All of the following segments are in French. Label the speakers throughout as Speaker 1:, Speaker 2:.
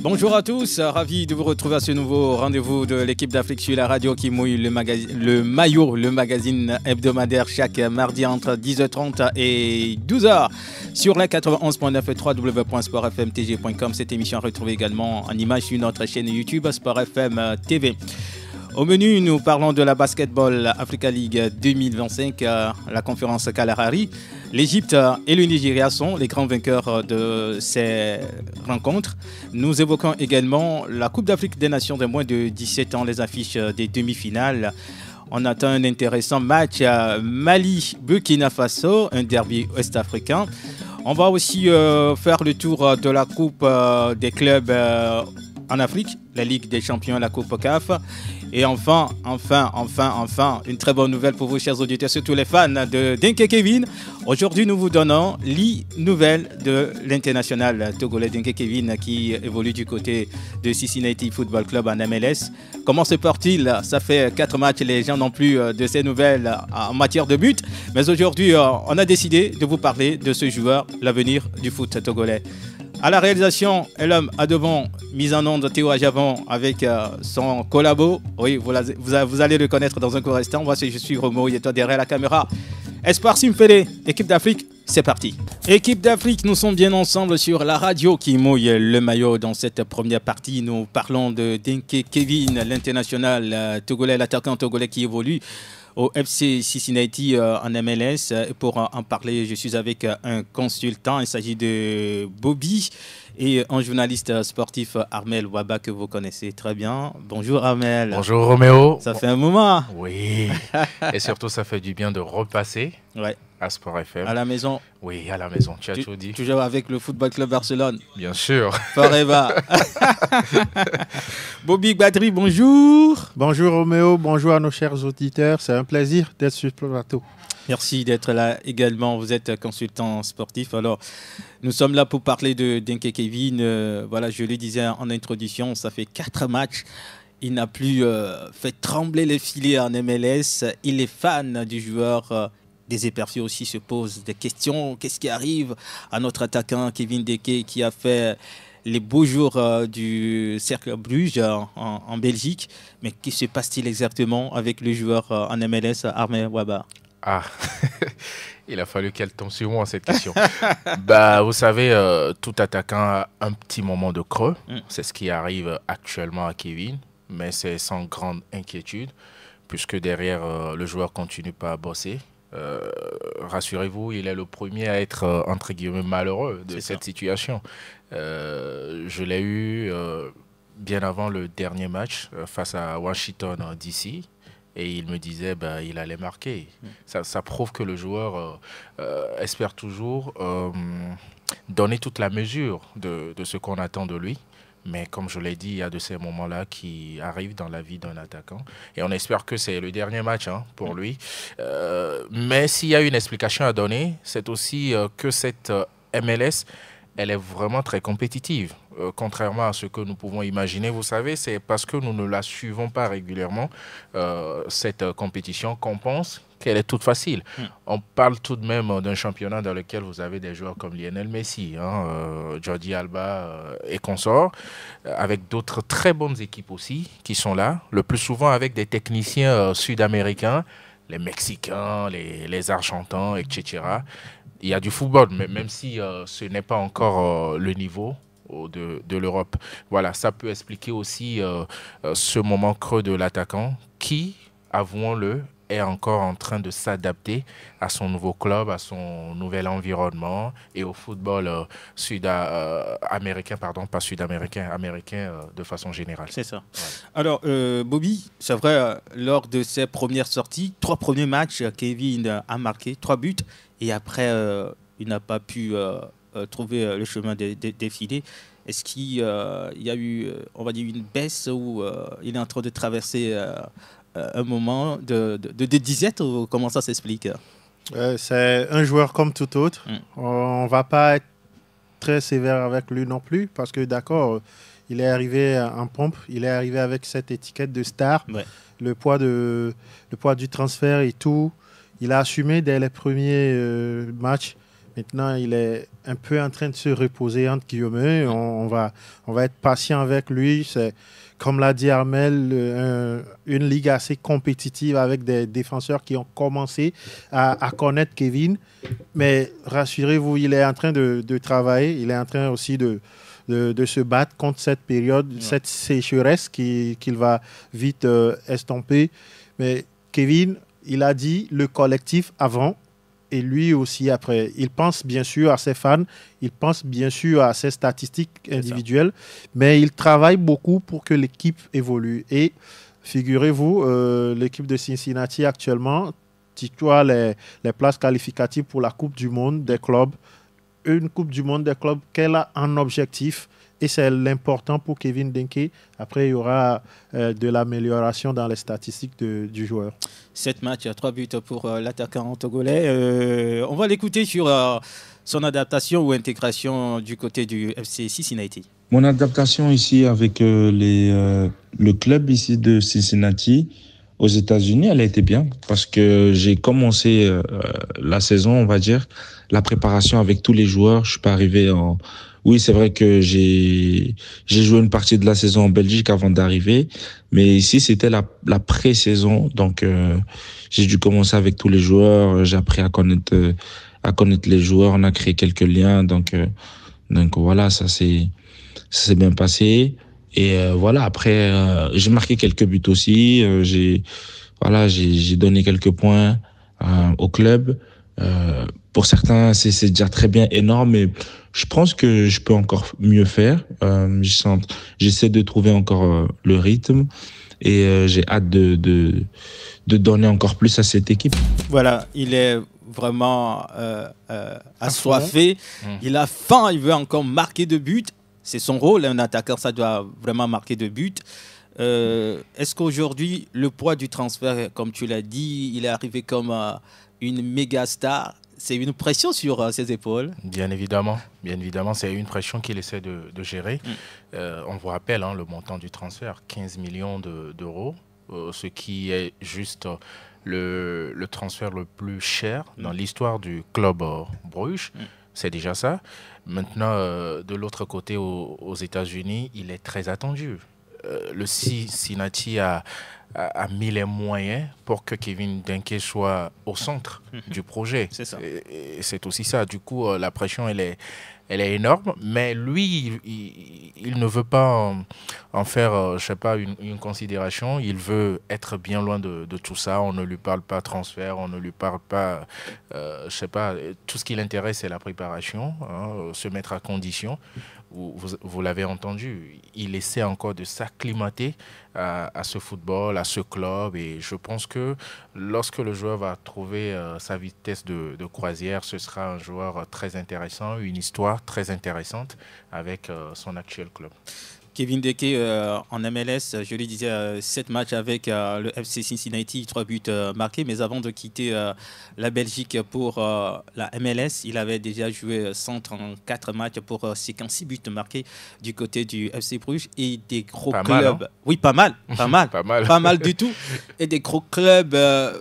Speaker 1: Bonjour à tous, ravi de vous retrouver à ce nouveau rendez-vous de l'équipe d'Afrique sur la radio qui mouille le maillot, le magazine hebdomadaire chaque mardi entre 10h30 et 12h sur la 91.9 et www.sportfmtg.com. Cette émission est retrouvée également en image sur notre chaîne YouTube Sport FM TV. Au menu, nous parlons de la Basketball Africa League 2025, la conférence Kalahari. L'Égypte et le Nigeria sont les grands vainqueurs de ces rencontres. Nous évoquons également la Coupe d'Afrique des Nations de moins de 17 ans, les affiches des demi-finales. On attend un intéressant match Mali-Burkina Faso, un derby ouest-africain. On va aussi faire le tour de la Coupe des clubs en Afrique, la Ligue des champions, la Coupe CAF. Et enfin, une très bonne nouvelle pour vous, chers auditeurs, surtout les fans de Denke Kevin. Aujourd'hui, nous vous donnons les nouvelles de l'international togolais Denke Kevin qui évolue du côté de Cincinnati Football Club en MLS. Comment se porte-t-il? Ça fait 4 matchs, les gens n'ont plus de ces nouvelles en matière de but. Mais aujourd'hui, on a décidé de vous parler de ce joueur, l'avenir du foot togolais. À la réalisation, et l'homme à devant, mise en onde Théo Ajavon avec son collabo. Oui, vous allez le connaître dans un court instant. Moi, je suis Romo, il est derrière la caméra. Espoir Simfele, équipe d'Afrique, c'est parti. Équipe d'Afrique, nous sommes bien ensemble sur la radio qui mouille le maillot. Dans cette première partie, nous parlons de Denke Kevin, l'international togolais, l'attaquant togolais qui évolue au FC Cincinnati en MLS. Et pour en parler, je suis avec un consultant. Il s'agit de Bobby et un journaliste sportif, Armel Waba, que vous connaissez très bien. Bonjour Armel.
Speaker 2: Bonjour Roméo.
Speaker 1: Ça fait un moment.
Speaker 2: Oui. Et surtout, ça fait du bien de repasser à Sport FM.
Speaker 1: À la maison.
Speaker 2: Oui, à la maison. Tu as tout dit.
Speaker 1: Toujours avec le Football Club Barcelone.
Speaker 2: Bien sûr.
Speaker 1: Forever. Bobby Badri, bonjour.
Speaker 3: Bonjour Roméo, bonjour à nos chers auditeurs. C'est un plaisir d'être sur le plateau.
Speaker 1: Merci d'être là également. Vous êtes consultant sportif. Alors, nous sommes là pour parler de Denke Kevin. Voilà, je le disais en introduction, ça fait 4 matchs. Il n'a plus fait trembler les filets en MLS. Il est fan du joueur. Des éperviers aussi se posent des questions. Qu'est-ce qui arrive à notre attaquant Kevin Denke qui a fait les beaux jours du Cercle Bruges en Belgique? Mais que se passe-t-il exactement avec le joueur en MLS, Armel Waba?
Speaker 2: Ah, il a fallu qu'elle tombe sur moi cette question. Bah, vous savez, tout attaquant a un petit moment de creux. C'est ce qui arrive actuellement à Kevin, mais c'est sans grande inquiétude, puisque derrière, le joueur continue pas à bosser. Rassurez-vous, il est le premier à être, entre guillemets, malheureux de cette situation. Je l'ai eu bien avant le dernier match face à Washington DC. Et il me disait il allait marquer. Ça prouve que le joueur espère toujours donner toute la mesure de ce qu'on attend de lui. Mais comme je l'ai dit, il y a de ces moments-là qui arrivent dans la vie d'un attaquant. Et on espère que c'est le dernier match pour lui. Mais s'il y a une explication à donner, c'est aussi que cette MLS, elle est vraiment très compétitive. Contrairement à ce que nous pouvons imaginer, vous savez, c'est parce que nous ne la suivons pas régulièrement, cette compétition, qu'on pense qu'elle est toute facile. On parle tout de même d'un championnat dans lequel vous avez des joueurs comme Lionel Messi, Jordi Alba et consorts, avec d'autres très bonnes équipes aussi qui sont là, le plus souvent avec des techniciens sud-américains, les Mexicains, les Argentins, etc. Il y a du football, mais même si ce n'est pas encore le niveau de l'Europe. Voilà, ça peut expliquer aussi ce moment creux de l'attaquant qui, avouons-le, est encore en train de s'adapter à son nouveau club, à son nouvel environnement et au football américain de façon générale.
Speaker 1: C'est ça. Ouais. Alors, Bobby, c'est vrai, lors de ses premières sorties, 3 premiers matchs, Kevin a marqué 3 buts et après, il n'a pas pu trouver le chemin des filets. Est-ce qu'il y a eu, on va dire, une baisse où il est en train de traverser un moment de disette ou comment ça s'explique?
Speaker 3: C'est un joueur comme tout autre. On ne va pas être très sévère avec lui non plus parce que d'accord, il est arrivé en pompe, il est arrivé avec cette étiquette de star, le poids du transfert et tout. Il a assumé dès les premiers matchs, Maintenant, il est un peu en train de se reposer, entre guillemets. On va être patient avec lui. C'est, comme l'a dit Armel, une ligue assez compétitive avec des défenseurs qui ont commencé à connaître Kevin. Mais rassurez-vous, il est en train de travailler. Il est en train aussi de se battre contre cette période, cette sécheresse qu'il va vite estomper. Mais Kevin, il a dit le collectif avant et lui aussi après. Il pense bien sûr à ses fans, il pense bien sûr à ses statistiques individuelles, mais il travaille beaucoup pour que l'équipe évolue. Et figurez-vous, l'équipe de Cincinnati actuellement tutoie les places qualificatives pour la Coupe du Monde des clubs. Une Coupe du Monde des clubs qu'elle a en objectif. Et c'est l'important pour Kevin Denke. Après, il y aura de l'amélioration dans les statistiques du joueur.
Speaker 1: 7 matchs, 3 buts pour l'attaquant togolais. On va l'écouter sur son adaptation ou intégration du côté du FC Cincinnati.
Speaker 4: Mon adaptation ici avec le club ici de Cincinnati aux États-Unis, elle a été bien parce que j'ai commencé la saison, on va dire, la préparation avec tous les joueurs. Je suis pas arrivé en... Oui, c'est vrai que j'ai joué une partie de la saison en Belgique avant d'arriver, mais ici c'était la pré-saison, donc j'ai dû commencer avec tous les joueurs. J'ai appris à connaître les joueurs, on a créé quelques liens, donc voilà, ça s'est bien passé. Et voilà, après j'ai marqué quelques buts aussi. J'ai donné quelques points au club. Pour certains, c'est déjà très bien, énorme, mais je pense que je peux encore mieux faire. J'essaie de trouver encore le rythme et j'ai hâte de donner encore plus à cette équipe.
Speaker 1: Voilà, il est vraiment assoiffé. Il a faim, il veut encore marquer de buts. C'est son rôle, un attaquant, ça doit vraiment marquer de buts. Est-ce qu'aujourd'hui, le poids du transfert, comme tu l'as dit, il est arrivé comme une méga star? C'est une pression sur ses épaules.
Speaker 2: Bien évidemment, c'est une pression qu'il essaie de gérer. On vous rappelle le montant du transfert, 15 millions d'euros, ce qui est juste le transfert le plus cher dans l'histoire du club Bruges. C'est déjà ça. Maintenant, de l'autre côté, aux États-Unis, il est très attendu. Le Cincinnati a mis les moyens pour que Kevin Denke soit au centre du projet.
Speaker 1: C'est ça.
Speaker 2: Et c'est aussi ça. Du coup, la pression, elle est énorme. Mais lui, il ne veut pas en faire, je sais pas, une considération. Il veut être bien loin de tout ça. On ne lui parle pas transfert, on ne lui parle pas, je sais pas. Tout ce qui l'intéresse, c'est la préparation, se mettre à condition. Vous l'avez entendu, il essaie encore de s'acclimater à ce football, à ce club. Et je pense que lorsque le joueur va trouver sa vitesse de croisière, ce sera un joueur très intéressant, une histoire très intéressante avec son actuel club.
Speaker 1: Kevin Denke en MLS, je lui disais 7 matchs avec le FC Cincinnati, 3 buts marqués. Mais avant de quitter la Belgique pour la MLS, il avait déjà joué 134 matchs pour 56 buts marqués du côté du FC Bruges et des gros clubs.
Speaker 2: Mal,
Speaker 1: oui, pas mal. Pas mal du tout. Et des gros clubs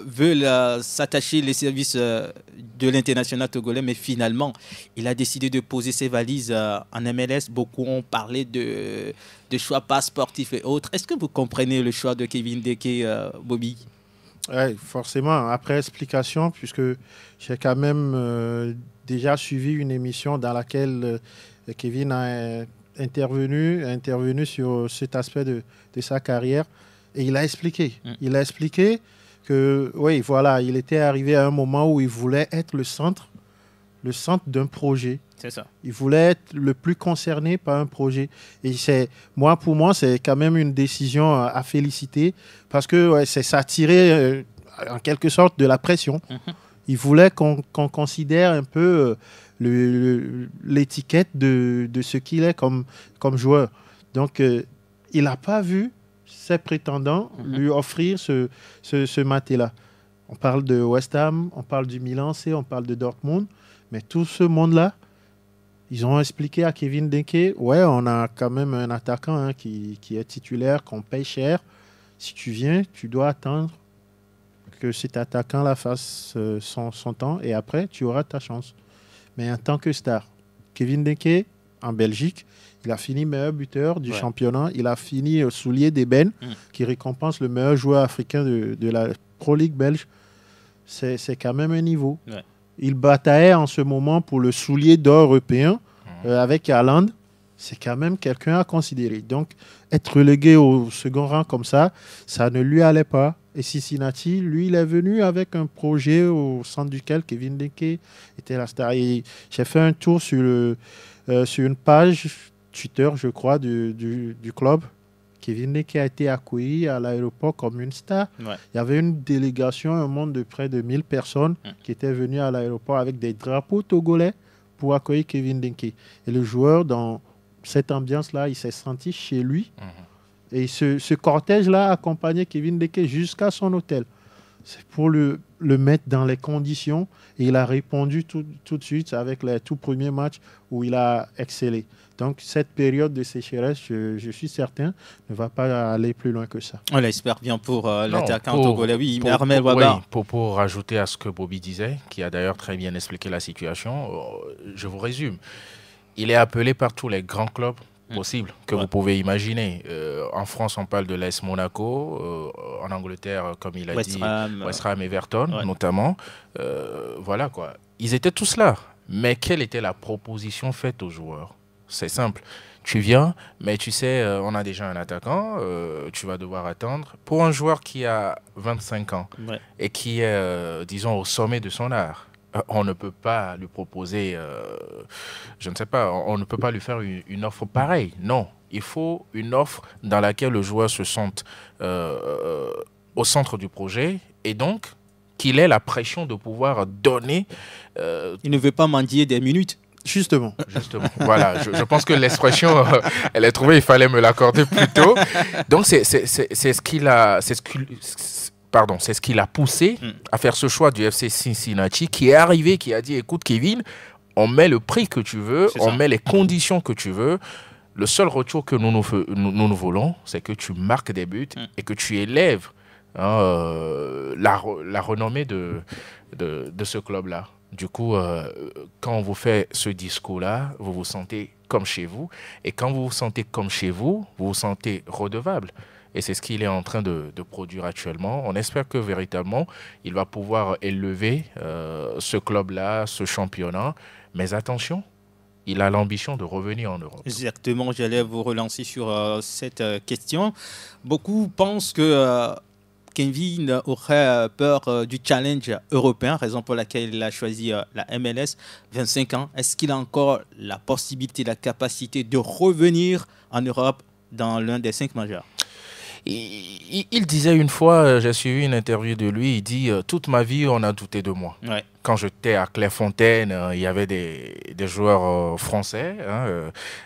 Speaker 1: veulent s'attacher les services de l'international togolais, mais finalement, il a décidé de poser ses valises en MLS. Beaucoup ont parlé de choix pas sportifs et autres. Est-ce que vous comprenez le choix de Kevin Denke, Bobby?
Speaker 3: Oui, forcément. Après explication, puisque j'ai quand même déjà suivi une émission dans laquelle Kevin a intervenu sur cet aspect de sa carrière et il a expliqué. Il a expliqué que, oui, voilà, il était arrivé à un moment où il voulait être le centre d'un projet.
Speaker 1: C'est ça.
Speaker 3: Il voulait être le plus concerné par un projet. Et pour moi, c'est quand même une décision à féliciter parce que c'est s'attirer en quelque sorte de la pression. Il voulait qu'on considère un peu l'étiquette de ce qu'il est comme joueur. Donc, il n'a pas vu ses prétendants lui offrir ce maté-là. On parle de West Ham, on parle du Milan C, on parle de Dortmund, mais tout ce monde-là, ils ont expliqué à Kevin Denke, ouais, on a quand même un attaquant qui est titulaire, qu'on paye cher. Si tu viens, tu dois attendre que cet attaquant-là fasse son temps et après, tu auras ta chance. mais en tant que star. Kevin Denke, en Belgique, il a fini meilleur buteur du championnat. Il a fini au soulier d'ébène, qui récompense le meilleur joueur africain de la Pro League belge. C'est quand même un niveau. Ouais. Il bataillait en ce moment pour le soulier d'or européen avec Haaland. C'est quand même quelqu'un à considérer. Donc, être relégué au second rang comme ça ne lui allait pas. Et Cincinnati, lui, il est venu avec un projet au centre duquel Kevin Denke était la star. Et j'ai fait un tour sur une page Twitter, je crois, du club. Kevin Denke a été accueilli à l'aéroport comme une star. Ouais. Il y avait une délégation, un monde de près de 1000 personnes qui étaient venues à l'aéroport avec des drapeaux togolais pour accueillir Kevin Denke. Et le joueur, dans cette ambiance-là, il s'est senti chez lui. Et ce cortège-là a accompagné Kevin Denke jusqu'à son hôtel. C'est pour le mettre dans les conditions. Et il a répondu tout de suite avec les tout premiers matchs où il a excellé. Donc, cette période de sécheresse, je suis certain, ne va pas aller plus loin que ça.
Speaker 1: On l'espère bien pour l'attaquant togolais. Oui, Armel Waba.
Speaker 2: Pour rajouter à ce que Bobby disait, qui a d'ailleurs très bien expliqué la situation, je vous résume. Il est appelé par tous les grands clubs possibles que vous pouvez imaginer. En France, on parle de l'AS Monaco. En Angleterre, comme il a dit, West Ham, Everton, notamment. Voilà quoi. Ils étaient tous là. Mais quelle était la proposition faite aux joueurs ? C'est simple. Tu viens, mais tu sais, on a déjà un attaquant, tu vas devoir attendre. Pour un joueur qui a 25 ans et qui est, disons, au sommet de son art, on ne peut pas lui proposer, je ne sais pas, on ne peut pas lui faire une offre pareille. Non, il faut une offre dans laquelle le joueur se sente au centre du projet et donc qu'il ait la pression de pouvoir donner.
Speaker 1: Il ne veut pas mendier des minutes.
Speaker 3: Justement.
Speaker 2: Voilà, je pense que l'expression, elle est trouvée, il fallait me l'accorder plus tôt. Donc, c'est ce qu'il a... c'est ce qui l'a poussé à faire ce choix du FC Cincinnati, qui est arrivé, qui a dit, écoute Kevin, on met le prix que tu veux, on met les conditions que tu veux. Le seul retour que nous voulons, c'est que tu marques des buts et que tu élèves la renommée de ce club-là. Du coup, quand on vous fait ce discours-là, vous vous sentez comme chez vous. Et quand vous vous sentez comme chez vous, vous vous sentez redevable. Et c'est ce qu'il est en train de produire actuellement. On espère que véritablement, il va pouvoir élever ce club-là, ce championnat. Mais attention, il a l'ambition de revenir en Europe.
Speaker 1: Exactement, j'allais vous relancer sur cette question. Beaucoup pensent que Kevin aurait peur du challenge européen, raison pour laquelle il a choisi la MLS, 25 ans. Est-ce qu'il a encore la possibilité, la capacité de revenir en Europe dans l'un des 5 majeurs ?
Speaker 2: Il disait une fois, j'ai suivi une interview de lui, il dit « Toute ma vie, on a douté de moi ». Quand j'étais à Clairefontaine, il y avait des joueurs français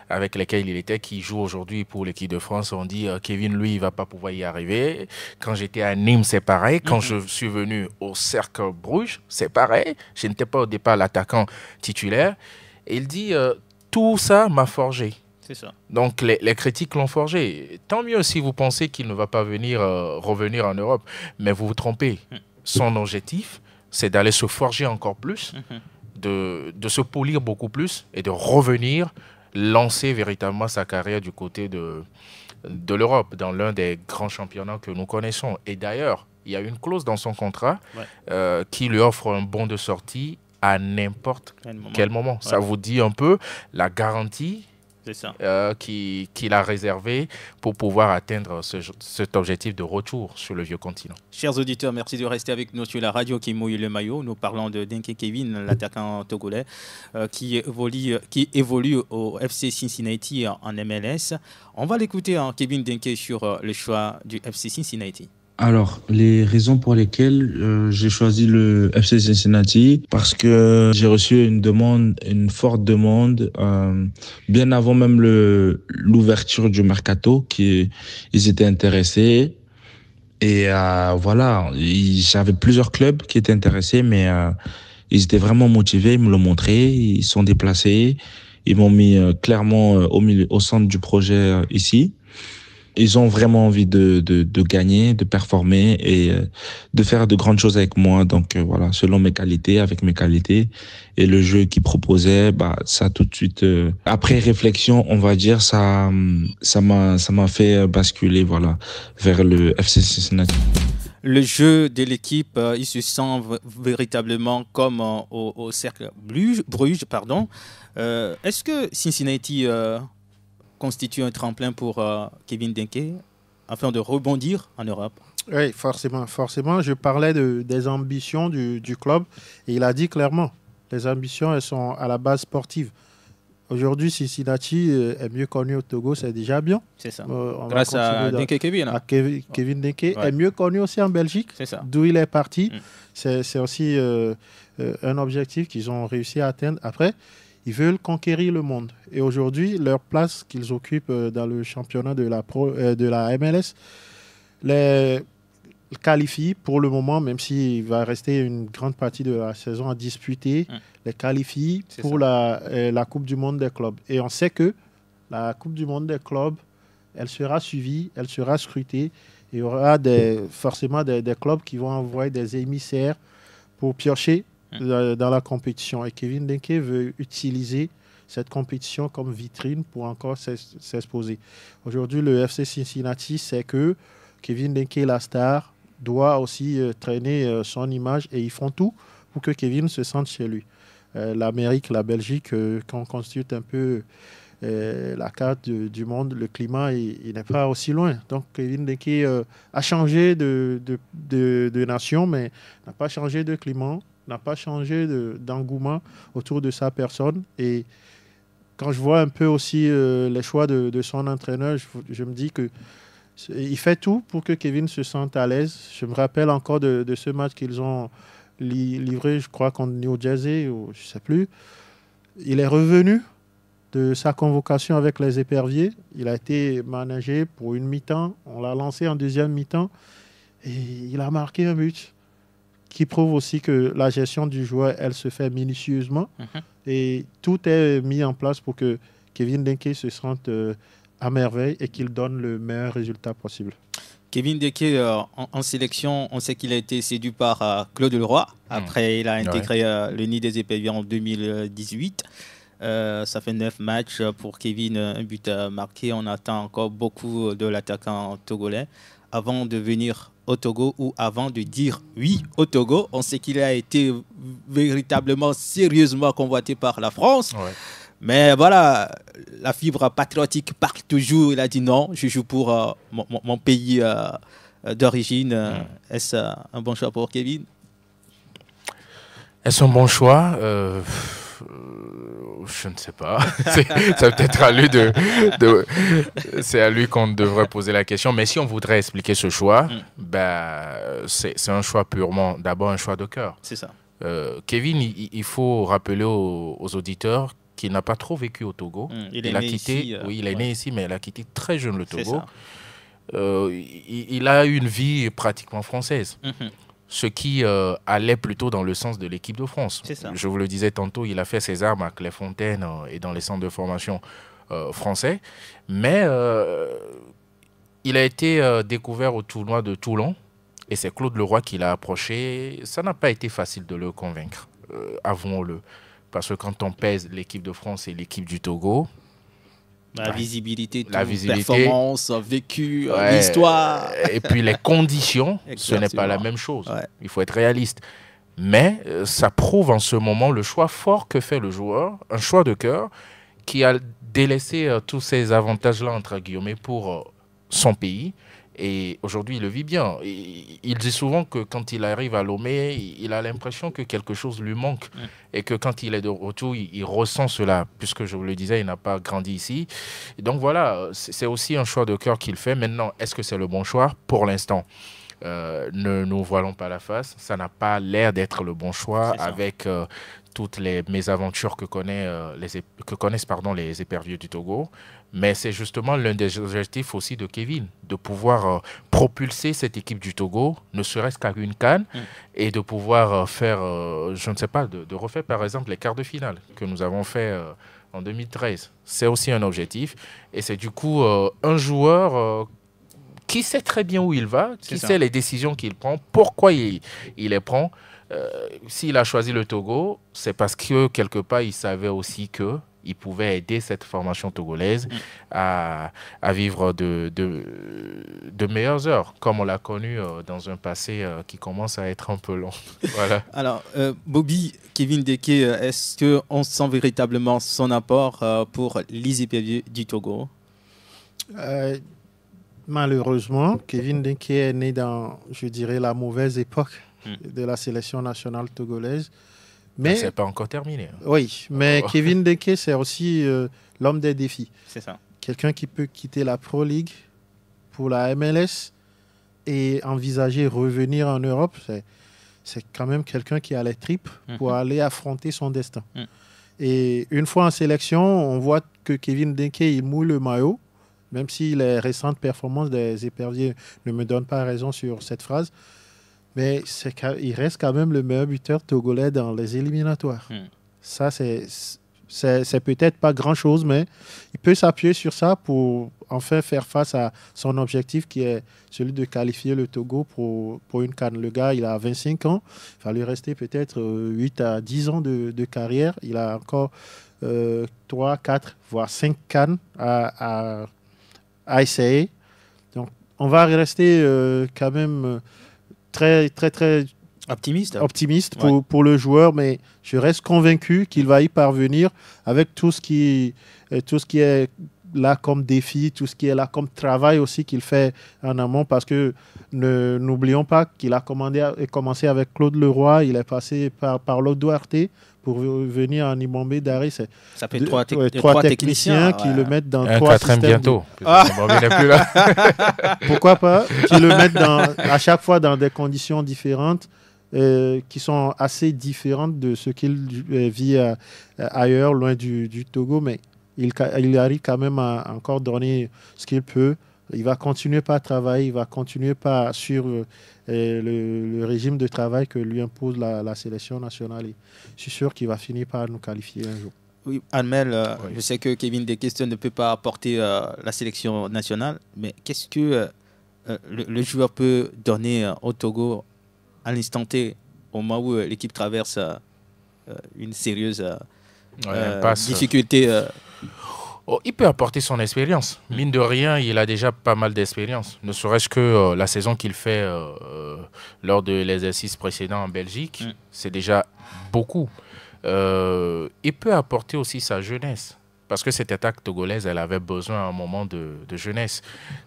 Speaker 2: avec lesquels il était, qui jouent aujourd'hui pour l'équipe de France. On dit Kevin, lui, il ne va pas pouvoir y arriver. Quand j'étais à Nîmes, c'est pareil. Quand je suis venu au Cercle Bruges, c'est pareil. Je n'étais pas au départ l'attaquant titulaire. Et il dit tout ça m'a forgé.
Speaker 1: C'est ça.
Speaker 2: Donc les critiques l'ont forgé. Tant mieux si vous pensez qu'il ne va pas revenir en Europe. Mais vous vous trompez. Son objectif, c'est d'aller se forger encore plus, de se polir beaucoup plus et de revenir lancer véritablement sa carrière du côté de l'Europe, dans l'un des grands championnats que nous connaissons. Et d'ailleurs, il y a une clause dans son contrat qui lui offre un bon de sortie à n'importe quel moment. Ça vous dit un peu la garantie qu'il a réservé pour pouvoir atteindre cet objectif de retour sur le vieux continent.
Speaker 1: Chers auditeurs, merci de rester avec nous sur la radio qui mouille le maillot. Nous parlons de Denke Kevin, l'attaquant togolais qui évolue au FC Cincinnati en MLS. On va l'écouter, Kevin Denke, sur le choix du FC Cincinnati.
Speaker 4: Alors, les raisons pour lesquelles j'ai choisi le FC Cincinnati, parce que j'ai reçu une forte demande, bien avant même l'ouverture du mercato, ils étaient intéressés. Et voilà, j'avais plusieurs clubs qui étaient intéressés, mais ils étaient vraiment motivés, ils me l'ont montré, ils sont déplacés, ils m'ont mis clairement au centre du projet ici. ils ont vraiment envie de gagner, de performer et de faire de grandes choses avec moi. Donc voilà, selon mes qualités, avec mes qualités et le jeu qu'ils proposaient, bah ça tout de suite. Après réflexion, on va dire ça m'a fait basculer voilà vers le FC Cincinnati.
Speaker 1: Le jeu de l'équipe, il se sent véritablement comme au cercle Bruges, pardon. Est-ce que Cincinnati constitue un tremplin pour Kevin Denke afin de rebondir en Europe?
Speaker 3: Oui, forcément. Je parlais des ambitions du club et il a dit clairement, les ambitions, elles sont à la base sportive. Aujourd'hui, Cincinnati est mieux connu au Togo, c'est déjà bien.
Speaker 1: C'est ça. Grâce à Denke Kevin.
Speaker 3: Kevin Denke est mieux connu aussi en Belgique, d'où il est parti. C'est aussi un objectif qu'ils ont réussi à atteindre. Après, ils veulent conquérir le monde. Et aujourd'hui, leur place qu'ils occupent dans le championnat de la MLS les qualifie pour le moment, même s'il va rester une grande partie de la saison à disputer, les qualifie pour la Coupe du Monde des clubs. Et on sait que la Coupe du Monde des clubs, elle sera suivie, elle sera scrutée. Il y aura forcément des clubs qui vont envoyer des émissaires pour piocher dans la compétition. Et Kevin Denke veut utiliser cette compétition comme vitrine pour encore s'exposer. Aujourd'hui, le FC Cincinnati sait que Kevin Denke, la star, doit aussi traîner son image et ils font tout pour que Kevin se sente chez lui. L'Amérique, la Belgique, quand on constitue un peu la carte du monde, le climat, il n'est pas aussi loin. Donc Kevin Denke a changé de nation, mais n'a pas changé de climat, n'a pas changé d'engouement autour de sa personne. Et quand je vois un peu aussi les choix de son entraîneur, je me dis que il fait tout pour que Kevin se sente à l'aise. Je me rappelle encore de ce match qu'ils ont livré, je crois, contre New Jersey, ou je ne sais plus. Il est revenu de sa convocation avec les Éperviers. Il a été managé pour une mi-temps. On l'a lancé en deuxième mi-temps. Et il a marqué un but qui prouve aussi que la gestion du joueur, elle se fait minutieusement. Et tout est mis en place pour que Kevin Denke se sente à merveille et qu'il donne le meilleur résultat possible.
Speaker 1: Kevin Denke, en sélection, on sait qu'il a été séduit par Claude Leroy. Après, il a intégré le Nid des Éperviers en 2018. Ça fait 9 matchs pour Kevin, un but marqué. On attend encore beaucoup de l'attaquant togolais. Avant de venir au Togo ou avant de dire oui au Togo, on sait qu'il a été véritablement, sérieusement convoité par la France. Mais voilà, la fibre patriotique parle toujours. Il a dit non, je joue pour mon pays d'origine. Est-ce un bon choix pour Kevin?
Speaker 2: Est-ce un bon choix? Je ne sais pas. C'est peut-être à lui c'est à lui qu'on devrait poser la question. Mais si on voudrait expliquer ce choix, c'est un choix purement, d'abord un choix de cœur.
Speaker 1: C'est ça.
Speaker 2: Kevin, il faut rappeler aux auditeurs qu'il n'a pas trop vécu au Togo. Il a quitté, ici, il est né ici, mais il a quitté très jeune le Togo. Il a eu une vie pratiquement française. Ce qui allait plutôt dans le sens de l'équipe de France. Je vous le disais tantôt, il a fait ses armes à Clairefontaine et dans les centres de formation français. Mais il a été découvert au tournoi de Toulon et c'est Claude Leroy qui l'a approché. Ça n'a pas été facile de le convaincre, avouons-le. Parce que quand on pèse l'équipe de France et l'équipe du Togo,
Speaker 1: la visibilité, performance, vécu, l'histoire.
Speaker 2: Et puis les conditions, ce n'est pas la même chose. Il faut être réaliste. Mais ça prouve en ce moment le choix fort que fait le joueur, un choix de cœur qui a délaissé tous ces avantages-là, entre guillemets, pour son pays. Et aujourd'hui, il le vit bien. Il dit souvent que quand il arrive à Lomé, il a l'impression que quelque chose lui manque. Et que quand il est de retour, il ressent cela. Puisque je vous le disais, il n'a pas grandi ici. Et donc voilà, c'est aussi un choix de cœur qu'il fait. Maintenant, est-ce que c'est le bon choix? Pour l'instant, ne nous voilons pas la face. Ça n'a pas l'air d'être le bon choix avec toutes les mésaventures que connaissent les Éperviers du Togo. Mais c'est justement l'un des objectifs aussi de Kevin, de pouvoir propulser cette équipe du Togo, ne serait-ce qu'à une CAN, et de pouvoir faire, je ne sais pas, de refaire par exemple les quarts de finale que nous avons fait en 2013. C'est aussi un objectif. Et c'est du coup un joueur qui sait très bien où il va, qui
Speaker 1: ça.
Speaker 2: sait les décisions qu'il prend, pourquoi il les prend. S'il a choisi le Togo, c'est parce que quelque part, il savait aussi qu'il pouvait aider cette formation togolaise à vivre de meilleures heures, comme on l'a connu dans un passé qui commence à être un peu long. Voilà.
Speaker 1: Alors, Bobby, Kevin Deke, est-ce qu'on sent véritablement son apport pour les éperviers du Togo?
Speaker 3: Malheureusement, Kevin Deke est né dans, je dirais, la mauvaise époque de la sélection nationale togolaise. Mais
Speaker 2: c'est pas encore terminé.
Speaker 3: Oui, mais Kevin Deke, c'est aussi l'homme des défis.
Speaker 1: C'est ça.
Speaker 3: Quelqu'un qui peut quitter la Pro League pour la MLS et envisager revenir en Europe. C'est quand même quelqu'un qui a les tripes pour aller affronter son destin. Et une fois en sélection, on voit que Kevin Deke, il mouille le maillot, même si les récentes performances des éperviers ne me donnent pas raison sur cette phrase. Mais il reste quand même le meilleur buteur togolais dans les éliminatoires. Ça, c'est peut-être pas grand-chose, mais il peut s'appuyer sur ça pour enfin faire face à son objectif qui est celui de qualifier le Togo pour une CAN. Le gars, il a 25 ans. Il va lui rester peut-être 8 à 10 ans de carrière. Il a encore 3, 4, voire 5 CAN à essayer. Donc, on va rester quand même très optimiste pour le joueur, mais je reste convaincu qu'il va y parvenir avec tout ce qui est là comme défi, tout ce qui est là comme travail aussi qu'il fait en amont, parce que n'oublions pas qu'il a commencé avec Claude Leroy, il est passé par Paulo Duarte pour venir en Ibombe Dari.
Speaker 1: Ça fait trois
Speaker 3: techniciens qui le mettent dans
Speaker 2: un
Speaker 3: 3
Speaker 2: systèmes. Bientôt.
Speaker 3: N'est plus là. Pourquoi pas, qui le mettent à chaque fois dans des conditions différentes, qui sont assez différentes de ce qu'il vit ailleurs, loin du Togo, mais il arrive quand même à encore donner ce qu'il peut. Il va continuer par travailler, il va continuer par suivre le régime de travail que lui impose la sélection nationale. Et je suis sûr qu'il va finir par nous qualifier un jour.
Speaker 1: Oui, Armel, je sais que Kevin Deke ne peut pas apporter la sélection nationale, mais qu'est-ce que le joueur peut donner au Togo à l'instant T, au moment où l'équipe traverse une sérieuse difficulté
Speaker 2: il peut apporter son expérience. Mine de rien, il a déjà pas mal d'expérience. Ne serait-ce que la saison qu'il fait lors de l'exercice précédent en Belgique, c'est déjà beaucoup. Il peut apporter aussi sa jeunesse. Parce que cette attaque togolaise, elle avait besoin à un moment de jeunesse.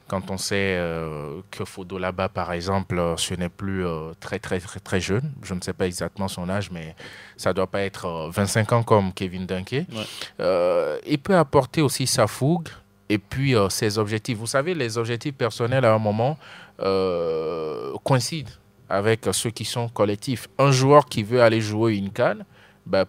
Speaker 2: Quand on sait que Fodo là-bas, par exemple, ce n'est plus très jeune. Je ne sais pas exactement son âge, mais ça ne doit pas être 25 ans comme Kevin Deke. Il peut apporter aussi sa fougue et puis ses objectifs. Vous savez, les objectifs personnels, à un moment, coïncident avec ceux qui sont collectifs. Un joueur qui veut aller jouer une CAN,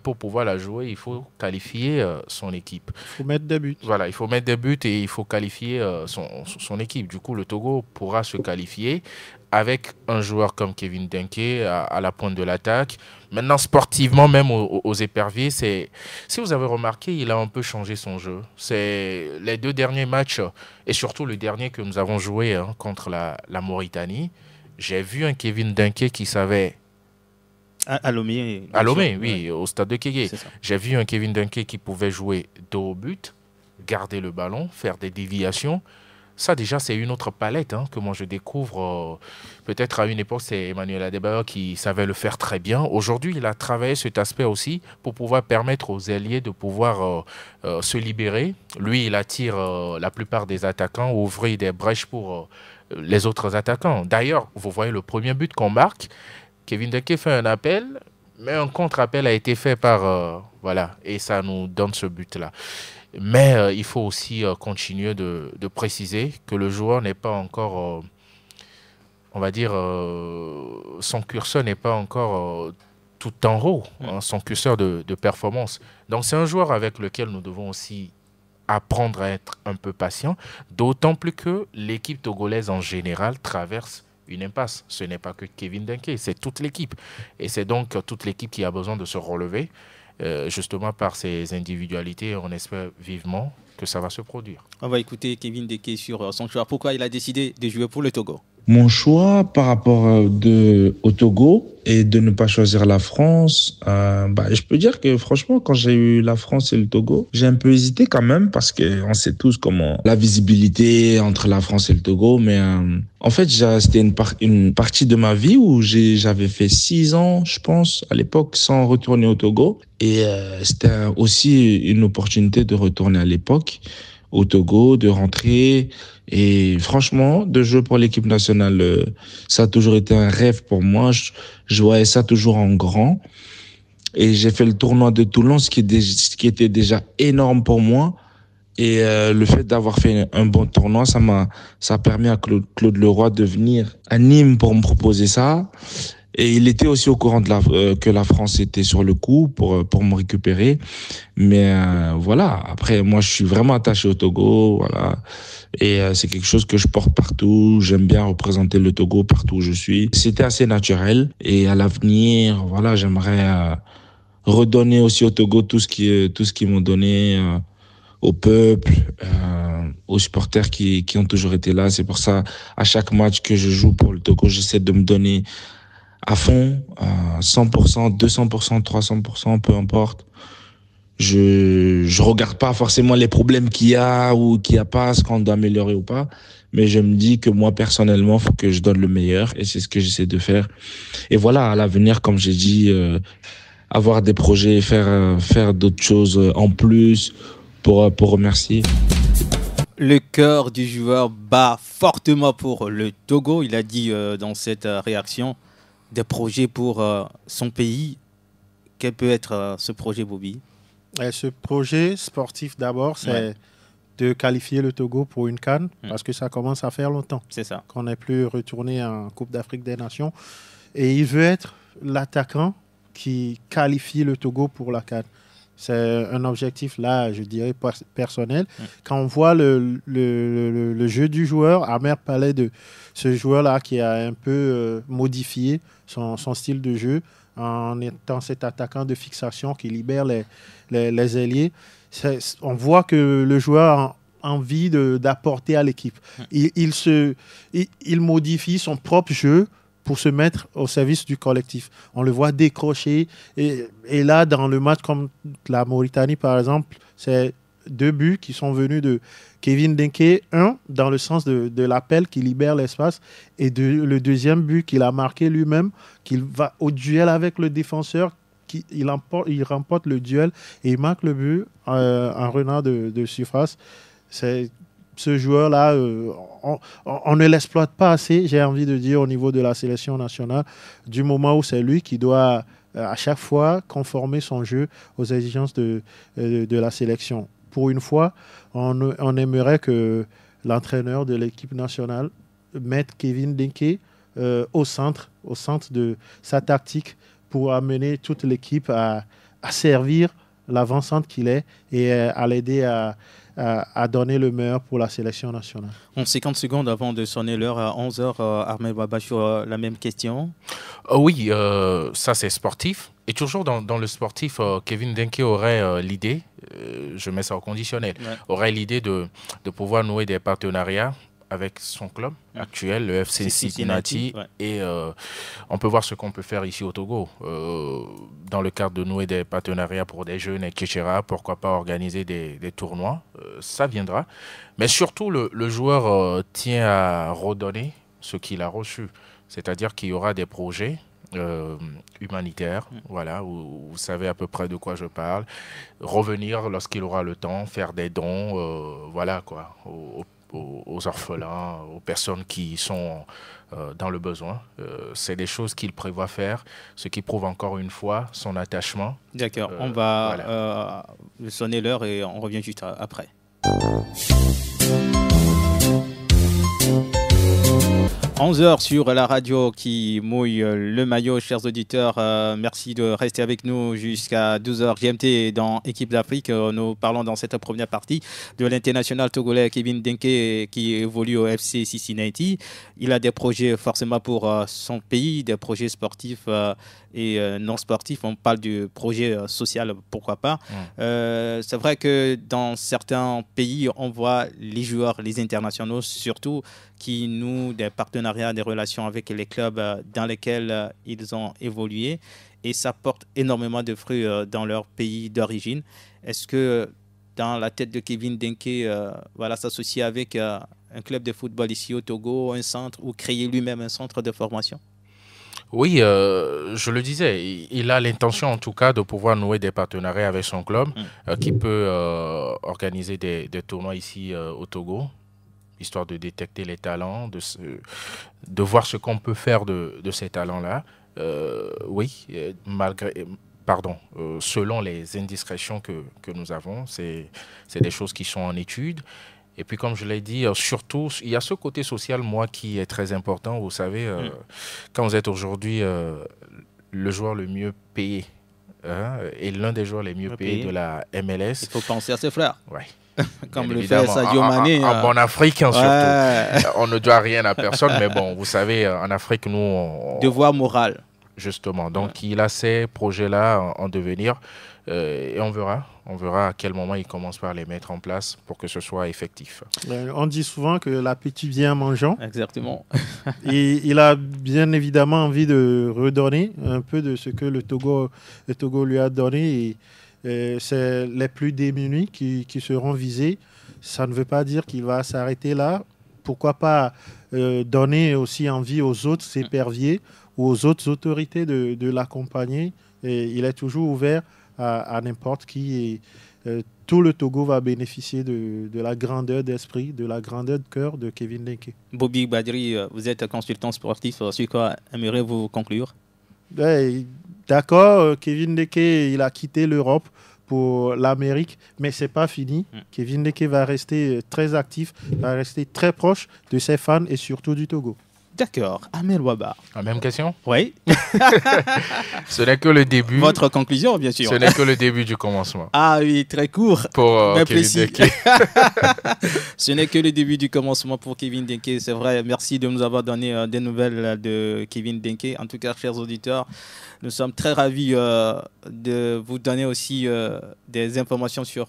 Speaker 2: pour pouvoir la jouer, il faut qualifier son équipe.
Speaker 3: Il faut mettre des buts.
Speaker 2: Voilà, il faut mettre des buts et il faut qualifier son équipe. Du coup, le Togo pourra se qualifier avec un joueur comme Kevin Deke à la pointe de l'attaque. Maintenant, sportivement, même aux éperviers, si vous avez remarqué, il a un peu changé son jeu. C'est les 2 derniers matchs, et surtout le dernier que nous avons joué contre la Mauritanie. J'ai vu un Kevin Deke qui savait...
Speaker 1: À Lomé,
Speaker 2: oui, au stade de Kégué. J'ai vu un Kevin Deke qui pouvait jouer dos au but, garder le ballon, faire des déviations. Ça, déjà, c'est une autre palette que moi, je découvre. Peut-être à une époque, c'est Emmanuel Adebayor qui savait le faire très bien. Aujourd'hui, il a travaillé cet aspect aussi pour pouvoir permettre aux ailiers de pouvoir se libérer. Lui, il attire la plupart des attaquants, ouvrir des brèches pour les autres attaquants. D'ailleurs, vous voyez le premier but qu'on marque, Kevin Deke fait un appel, mais un contre-appel a été fait par... voilà, et ça nous donne ce but-là. Mais il faut aussi continuer de préciser que le joueur n'est pas encore... on va dire... son curseur n'est pas encore tout en haut, son curseur de performance. Donc c'est un joueur avec lequel nous devons aussi apprendre à être un peu patient, d'autant plus que l'équipe togolaise en général traverse une impasse. Ce n'est pas que Kevin Deke, c'est toute l'équipe. Et c'est donc toute l'équipe qui a besoin de se relever, justement par ses individualités. On espère vivement que ça va se produire.
Speaker 1: On va écouter Kevin Ndeke sur son choix. Pourquoi il a décidé de jouer pour le Togo?
Speaker 4: Mon choix par rapport au Togo et de ne pas choisir la France, je peux dire que franchement, quand j'ai eu la France et le Togo, j'ai un peu hésité quand même parce que on sait tous comment la visibilité entre la France et le Togo. Mais en fait, c'était une partie de ma vie où j'avais fait 6 ans, je pense, à l'époque, sans retourner au Togo. Et c'était aussi une opportunité de retourner à l'époque au Togo, de rentrer. Et franchement, de jouer pour l'équipe nationale, ça a toujours été un rêve pour moi. Je voyais ça toujours en grand. Et j'ai fait le tournoi de Toulon, ce qui était déjà énorme pour moi. Et le fait d'avoir fait un bon tournoi, ça a permis à Claude Leroy de venir à Nîmes pour me proposer ça. Et il était aussi au courant que la France était sur le coup pour me récupérer. Mais voilà, après, moi, je suis vraiment attaché au Togo, voilà. Et c'est quelque chose que je porte partout. J'aime bien représenter le Togo partout où je suis. C'était assez naturel. Et à l'avenir, voilà, j'aimerais redonner aussi au Togo tout ce qu'ils m'ont donné, au peuple, aux supporters qui ont toujours été là. C'est pour ça, à chaque match que je joue pour le Togo, j'essaie de me donner à fond, 100%, 200%, 300%, peu importe. Je regarde pas forcément les problèmes qu'il y a ou qu'il y a pas, ce qu'on doit améliorer ou pas. Mais je me dis que moi, personnellement, faut que je donne le meilleur et c'est ce que j'essaie de faire. Et voilà, à l'avenir, comme j'ai dit, avoir des projets, faire d'autres choses en plus pour remercier.
Speaker 1: Le cœur du joueur bat fortement pour le Togo. Il a dit dans cette réaction des projets pour son pays. Quel peut être ce projet, Bobby?
Speaker 3: Ce projet sportif, d'abord, c'est de qualifier le Togo pour une CAN, parce que ça commence à faire longtemps.
Speaker 1: C'est ça.
Speaker 3: Qu'on n'est plus retourné en Coupe d'Afrique des Nations. Et il veut être l'attaquant qui qualifie le Togo pour la CAN. C'est un objectif, là, je dirais, personnel. Quand on voit le jeu du joueur, Amer parlait de ce joueur-là qui a un peu modifié son style de jeu en étant cet attaquant de fixation qui libère les ailiers. On voit que le joueur a envie d'apporter à l'équipe. Il modifie son propre jeu pour se mettre au service du collectif. On le voit décrocher. Et là, dans le match comme la Mauritanie, par exemple, c'est 2 buts qui sont venus de Kevin Ndeke. Un, dans le sens de l'appel qui libère l'espace. Et le deuxième but qu'il a marqué lui-même, qu'il va au duel avec le défenseur. Il remporte le duel et il marque le but en renard de surface. Ce joueur-là, on ne l'exploite pas assez, j'ai envie de dire, au niveau de la sélection nationale, du moment où c'est lui qui doit, à chaque fois, conformer son jeu aux exigences de la sélection. Pour une fois, on aimerait que l'entraîneur de l'équipe nationale mette Kevin Ndeke au centre de sa tactique pour amener toute l'équipe à servir l'avancante qu'il est et à l'aider à donner le meilleur pour la sélection nationale.
Speaker 1: En 50 secondes avant de sonner l'heure à 11h, Ahmed Baba, sur la même question.
Speaker 2: Oui, ça c'est sportif. Et toujours dans le sportif, Kevin Ndeke aurait l'idée, je mets ça au conditionnel, aurait l'idée de pouvoir nouer des partenariats avec son club actuel, le FC Cincinnati. Et on peut voir ce qu'on peut faire ici au Togo. Dans le cadre de nouer des partenariats pour des jeunes, etc. Pourquoi pas organiser des tournois. Ça viendra. Mais surtout, le joueur tient à redonner ce qu'il a reçu. C'est-à-dire qu'il y aura des projets humanitaires, voilà, où vous savez à peu près de quoi je parle. Revenir lorsqu'il aura le temps, faire des dons, voilà quoi, aux orphelins, aux personnes qui sont dans le besoin. C'est des choses qu'il prévoit faire, ce qui prouve encore une fois son attachement.
Speaker 1: D'accord, on va sonner l'heure et on revient juste après. 11h sur la radio qui mouille le maillot, chers auditeurs. Merci de rester avec nous jusqu'à 12h GMT dans Équipe d'Afrique. Nous parlons dans cette première partie de l'international togolais Kevin Ndeke qui évolue au FC Cincinnati. Il a des projets forcément pour son pays, des projets sportifs et non sportifs. On parle du projet social, pourquoi pas. C'est vrai que dans certains pays, on voit les joueurs, les internationaux surtout, qui nouent des partenariats, des relations avec les clubs dans lesquels ils ont évolué. Et ça porte énormément de fruits dans leur pays d'origine. Est-ce que dans la tête de Kevin Denke, s'associer avec un club de football ici au Togo, un centre, ou créer lui-même un centre de formation?
Speaker 2: Oui, je le disais, il a l'intention en tout cas de pouvoir nouer des partenariats avec son club qui peut organiser des tournois ici au Togo, histoire de détecter les talents, de voir ce qu'on peut faire de ces talents-là. Oui, selon les indiscrétions que nous avons, c'est des choses qui sont en étude. Et puis, comme je l'ai dit, surtout, il y a ce côté social, moi, qui est très important. Vous savez, quand vous êtes aujourd'hui le joueur le mieux payé et l'un des joueurs les mieux payés de la MLS.
Speaker 1: Il faut penser à ses frères.
Speaker 2: Ouais.
Speaker 1: Comme le fait Sadio Mané.
Speaker 2: En Africain, surtout. On ne doit rien à personne, mais bon, vous savez, en Afrique, nous...
Speaker 1: Devoir moral.
Speaker 2: Justement. Donc, il a ces projets-là en devenir et on verra à quel moment il commence par les mettre en place pour que ce soit effectif.
Speaker 3: On dit souvent que l'appétit vient en mangeant.
Speaker 1: Exactement.
Speaker 3: Et il a bien évidemment envie de redonner un peu de ce que le Togo lui a donné. Et c'est les plus démunis qui seront visés. Ça ne veut pas dire qu'il va s'arrêter là. Pourquoi pas donner aussi envie aux autres éperviers ou aux autres autorités de l'accompagner. Et il est toujours ouvert à n'importe qui. Et tout le Togo va bénéficier de la grandeur d'esprit, de la grandeur de cœur de Kevin Denke.
Speaker 1: Bobby Badri, vous êtes consultant sportif. Sur quoi aimeriez-vous conclure?
Speaker 3: D'accord, Kevin Denke, il a quitté l'Europe pour l'Amérique, mais ce n'est pas fini. Kevin Denke va rester très actif, va rester très proche de ses fans et surtout du Togo.
Speaker 1: D'accord. Amel Ouaba.
Speaker 2: La même question?
Speaker 1: Oui.
Speaker 2: Ce n'est que le début.
Speaker 1: Votre conclusion, bien sûr.
Speaker 2: Ce n'est que le début du commencement.
Speaker 1: Ah oui, très court.
Speaker 2: Pour
Speaker 1: mais
Speaker 2: Kevin
Speaker 1: précis.
Speaker 2: Denke.
Speaker 1: Ce n'est que le début du commencement pour Kevin Denke. C'est vrai. Merci de nous avoir donné des nouvelles de Kevin Denke. En tout cas, chers auditeurs, nous sommes très ravis de vous donner aussi des informations sur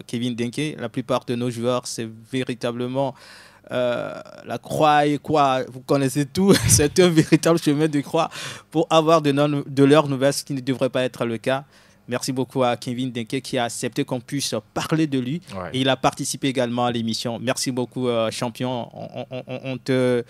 Speaker 1: Kevin Denke. La plupart de nos joueurs, c'est véritablement... la croix et quoi, vous connaissez tout. C'est un véritable chemin de croix pour avoir de leurs nouvelles, ce qui ne devrait pas être le cas. Merci beaucoup à Kevin Denke qui a accepté qu'on puisse parler de lui. Ouais. Et il a participé également à l'émission. Merci beaucoup, champion. On te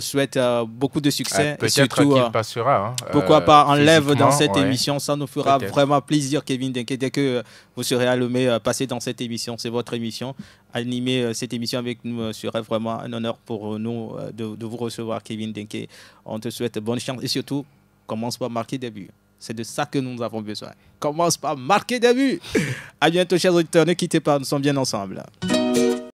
Speaker 1: souhaite beaucoup de succès.
Speaker 2: Peut-être qu'il passera.
Speaker 1: Pourquoi pas enlève dans cette émission. Ça nous fera vraiment plaisir, Kevin Denke. Dès que vous serez allumé, passer dans cette émission. C'est votre émission. Animer cette émission avec nous serait vraiment un honneur pour nous de vous recevoir, Kevin Denke. On te souhaite bonne chance et surtout, commence par marquer des buts. C'est de ça que nous avons besoin. Commence par marquer des buts. À bientôt, chers auditeurs. Ne quittez pas, nous sommes bien ensemble.